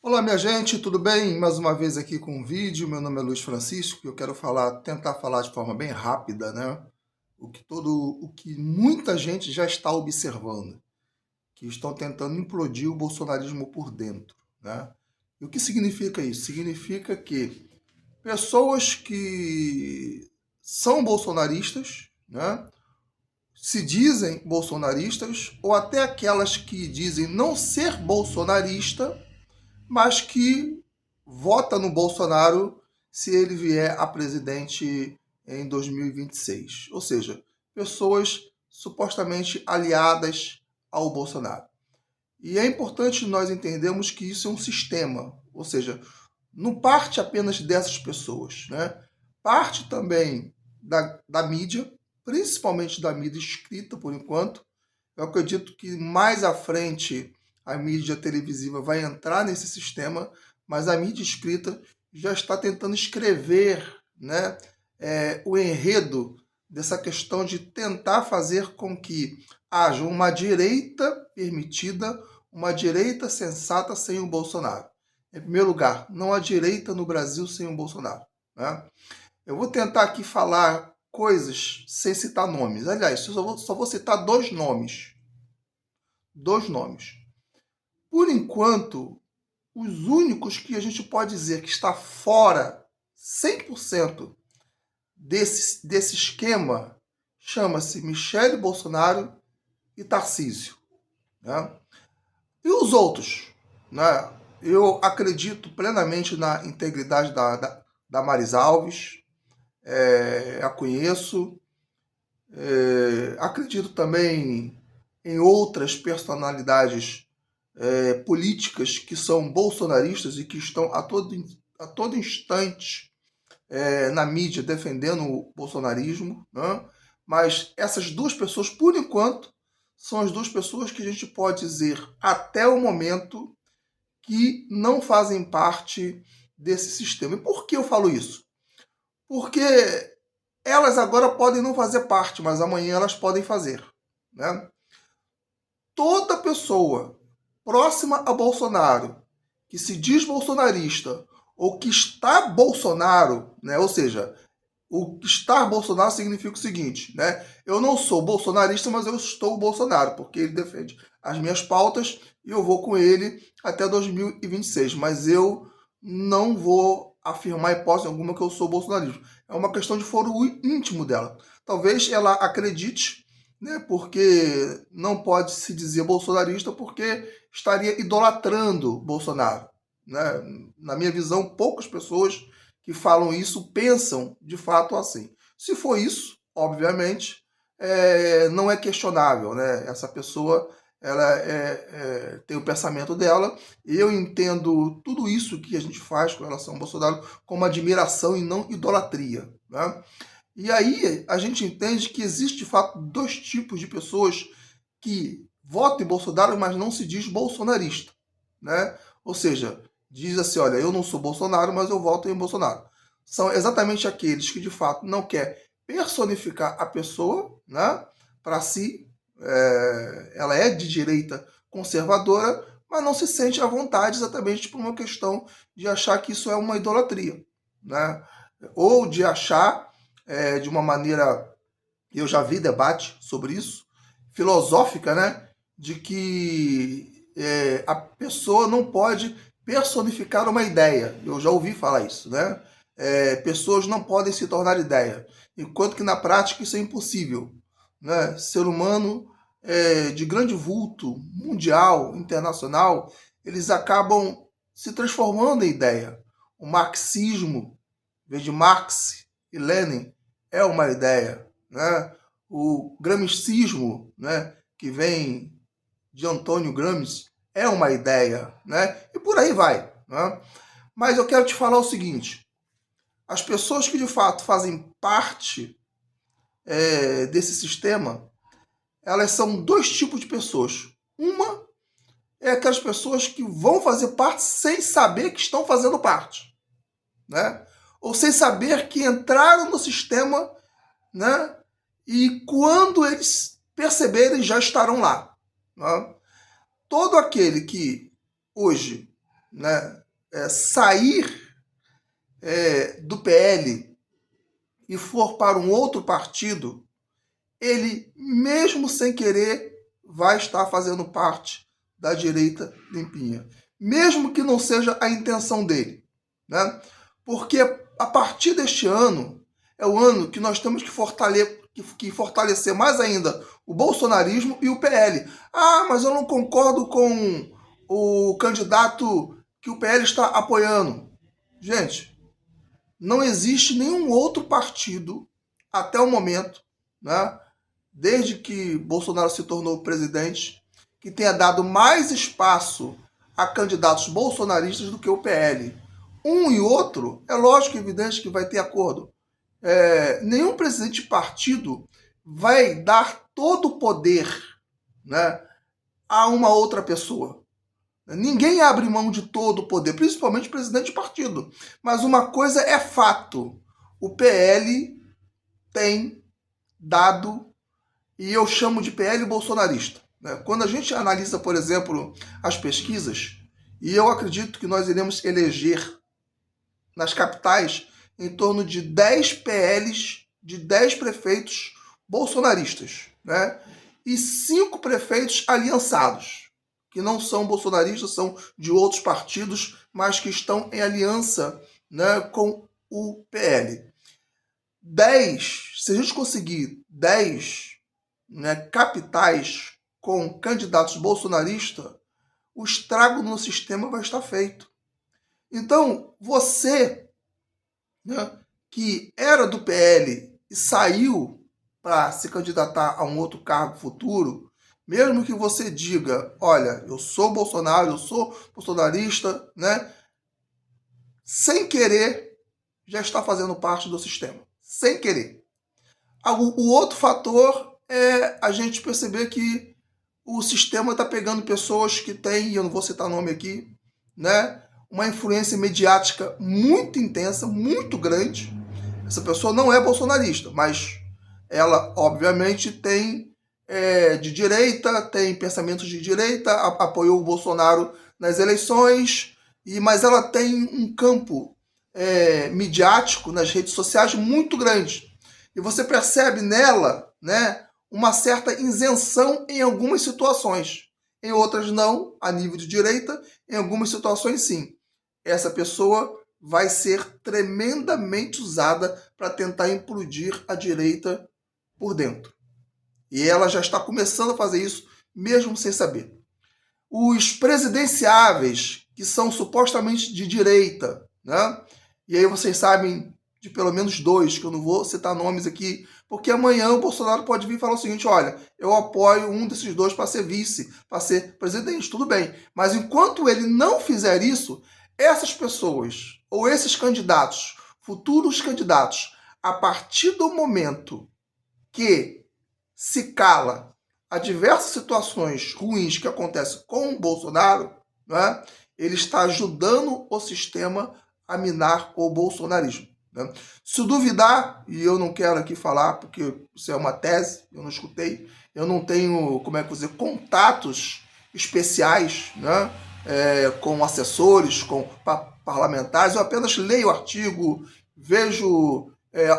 Olá, minha gente, tudo bem? Mais uma vez aqui com um vídeo. Meu nome é Luiz Francisco e eu quero tentar falar de forma bem rápida, né? O que muita gente já está observando, que estão tentando implodir o bolsonarismo por dentro, né? E o que significa isso? Significa que pessoas que são bolsonaristas, né? Se dizem bolsonaristas, ou até aquelas que dizem não ser bolsonarista, mas que vota no Bolsonaro se ele vier a presidente em 2026. Ou seja, pessoas supostamente aliadas ao Bolsonaro. E é importante nós entendermos que isso é um sistema, ou seja, não parte apenas dessas pessoas, né? Parte também da mídia, principalmente da mídia escrita por enquanto. Eu acredito que mais à frente a mídia televisiva vai entrar nesse sistema, mas a mídia escrita já está tentando escrever, né, o enredo dessa questão de tentar fazer com que haja uma direita permitida, uma direita sensata sem o Bolsonaro. Em primeiro lugar, não há direita no Brasil sem o Bolsonaro, né? Eu vou tentar aqui falar coisas sem citar nomes. Aliás, eu só vou citar dois nomes. Dois nomes. Por enquanto, os únicos que a gente pode dizer que está fora 100% desse esquema chama-se Michele Bolsonaro e Tarcísio, né? E os outros, né? Eu acredito plenamente na integridade da Maris Alves, a conheço. Acredito também em outras personalidades políticas que são bolsonaristas e que estão a todo instante na mídia defendendo o bolsonarismo, né? Mas essas duas pessoas, por enquanto, são as duas pessoas que a gente pode dizer até o momento que não fazem parte desse sistema. E por que eu falo isso? Porque elas agora podem não fazer parte, mas amanhã elas podem fazer, né? Toda pessoa próxima a Bolsonaro que se diz bolsonarista ou que está Bolsonaro, né? Ou seja, o estar Bolsonaro significa o seguinte, né? Eu não sou bolsonarista, mas eu estou Bolsonaro, porque ele defende as minhas pautas e eu vou com ele até 2026. Mas eu não vou afirmar hipótese alguma que eu sou bolsonarista. É uma questão de foro íntimo dela. Talvez ela acredite, né? Porque não pode se dizer bolsonarista porque estaria idolatrando Bolsonaro, né? Na minha visão, poucas pessoas que falam isso pensam de fato assim. Se for isso, obviamente, não é questionável, né? Essa pessoa ela tem o pensamento dela. E eu entendo tudo isso que a gente faz com relação ao Bolsonaro como admiração e não idolatria, né? E aí a gente entende que existe de fato dois tipos de pessoas que votam em Bolsonaro, mas não se diz bolsonarista, né? Ou seja, diz assim, olha, eu não sou Bolsonaro, mas eu voto em Bolsonaro. São exatamente aqueles que de fato não quer personificar a pessoa, né? Para si, ela é de direita conservadora, mas não se sente à vontade exatamente por uma questão de achar que isso é uma idolatria, né? Ou de achar de uma maneira, eu já vi debate sobre isso, filosófica, né? De que a pessoa não pode personificar uma ideia. Eu já ouvi falar isso, né? Pessoas não podem se tornar ideia, enquanto que na prática isso é impossível, né? Ser humano de grande vulto, mundial, internacional, eles acabam se transformando em ideia. O marxismo, em vez de Marx e Lenin, é uma ideia, né? O gramscismo, né, que vem de Antônio Gramsci, é uma ideia, né? E por aí vai, né? Mas eu quero te falar o seguinte: as pessoas que de fato fazem parte desse sistema, elas são dois tipos de pessoas. Uma é aquelas pessoas que vão fazer parte sem saber que estão fazendo parte, né? Ou sem saber que entraram no sistema, né? E quando eles perceberem, já estarão lá, né? Todo aquele que hoje né, sair do PL e for para um outro partido, ele, mesmo sem querer, vai estar fazendo parte da direita limpinha. Mesmo que não seja a intenção dele. Né? Porque a partir deste ano, é o ano que nós temos que fortalecer mais ainda o bolsonarismo e o PL. Ah, mas eu não concordo com o candidato que o PL está apoiando. Gente, não existe nenhum outro partido, até o momento, né, desde que Bolsonaro se tornou presidente, que tenha dado mais espaço a candidatos bolsonaristas do que o PL. Um e outro, é lógico e evidente que vai ter acordo. Nenhum presidente de partido vai dar todo o poder, né, a uma outra pessoa. Ninguém abre mão de todo o poder, principalmente o presidente de partido. Mas uma coisa é fato: o PL tem dado, e eu chamo de PL bolsonarista. Quando a gente analisa, por exemplo, as pesquisas, e eu acredito que nós iremos eleger nas capitais em torno de 10 PLs de 10 prefeitos bolsonaristas, né? E 5 prefeitos aliançados, que não são bolsonaristas, são de outros partidos, mas que estão em aliança, né, com o PL. 10, se a gente conseguir 10, né, capitais com candidatos bolsonaristas, o estrago no sistema vai estar feito. Então, você, né, que era do PL e saiu para se candidatar a um outro cargo futuro, mesmo que você diga, olha, eu sou Bolsonaro, eu sou bolsonarista, né, sem querer, já está fazendo parte do sistema. Sem querer. O outro fator é a gente perceber que o sistema está pegando pessoas que têm, eu não vou citar nome aqui, né, uma influência mediática muito intensa, muito grande. Essa pessoa não é bolsonarista, mas ela, obviamente, tem de direita, tem pensamentos de direita, apoiou o Bolsonaro nas eleições, mas ela tem um campo midiático nas redes sociais muito grande. E você percebe nela, né, uma certa isenção em algumas situações. Em outras não, a nível de direita, em algumas situações sim. Essa pessoa vai ser tremendamente usada para tentar implodir a direita por dentro. E ela já está começando a fazer isso, mesmo sem saber. Os presidenciáveis, que são supostamente de direita, né? E aí vocês sabem de pelo menos 2, que eu não vou citar nomes aqui, porque amanhã o Bolsonaro pode vir e falar o seguinte, olha, eu apoio um desses 2 para ser vice, para ser presidente, tudo bem. Mas enquanto ele não fizer isso, essas pessoas, ou esses candidatos, futuros candidatos, a partir do momento que se cala a diversas situações ruins que acontecem com o Bolsonaro, né, ele está ajudando o sistema a minar o bolsonarismo. Né? Se duvidar, e eu não quero aqui falar, porque isso é uma tese, eu não escutei, eu não tenho, como é que dizer, contatos especiais, né, com assessores, com parlamentares, eu apenas leio o artigo, vejo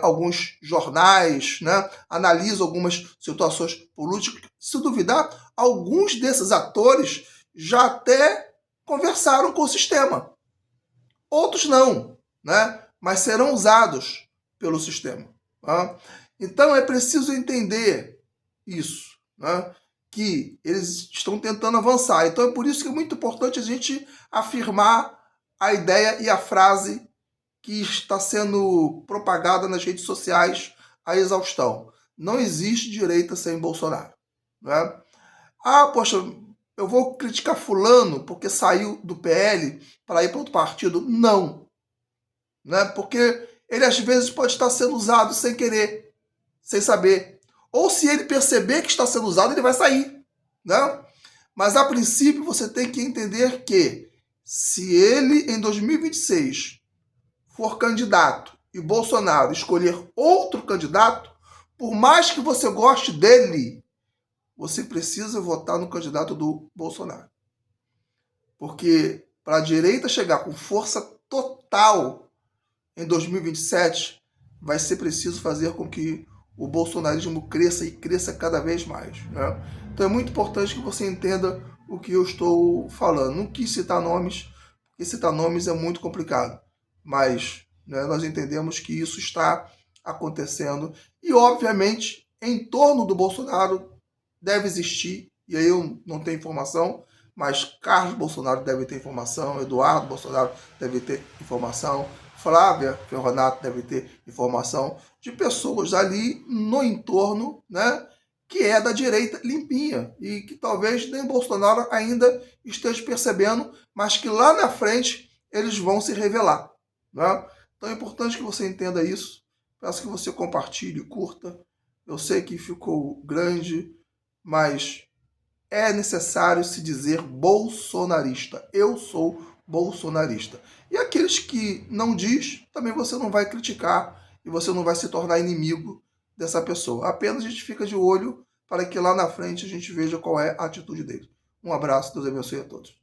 alguns jornais, né, analiso algumas situações políticas. Se duvidar, alguns desses atores já até conversaram com o sistema. Outros não, né, mas serão usados pelo sistema. Tá? Então é preciso entender isso, né, que eles estão tentando avançar. Então é por isso que é muito importante a gente afirmar a ideia e a frase que está sendo propagada nas redes sociais a exaustão. Não existe direita sem Bolsonaro. Né? Ah, poxa, eu vou criticar fulano porque saiu do PL para ir para outro partido. Não. Né? Porque ele às vezes pode estar sendo usado sem querer, sem saber. Ou se ele perceber que está sendo usado, ele vai sair. Né? Mas a princípio você tem que entender que se ele em 2026 for candidato e Bolsonaro escolher outro candidato, por mais que você goste dele, você precisa votar no candidato do Bolsonaro. Porque para a direita chegar com força total em 2027, vai ser preciso fazer com que o bolsonarismo cresça e cresça cada vez mais, né? Então é muito importante que você entenda o que eu estou falando. Não quis citar nomes, porque citar nomes é muito complicado, mas, né, nós entendemos que isso está acontecendo e, obviamente, em torno do Bolsonaro deve existir, e aí eu não tenho informação, mas Carlos Bolsonaro deve ter informação, Eduardo Bolsonaro deve ter informação, Flávia Ferronato deve ter informação de pessoas ali no entorno, né, que é da direita limpinha e que talvez nem Bolsonaro ainda esteja percebendo, mas que lá na frente eles vão se revelar, né? Então é importante que você entenda isso. Peço que você compartilhe, curta. Eu sei que ficou grande, mas é necessário se dizer bolsonarista. Eu sou bolsonarista. E aqueles que não diz, também você não vai criticar e você não vai se tornar inimigo dessa pessoa. Apenas a gente fica de olho para que lá na frente a gente veja qual é a atitude dele. Um abraço, Deus abençoe a todos.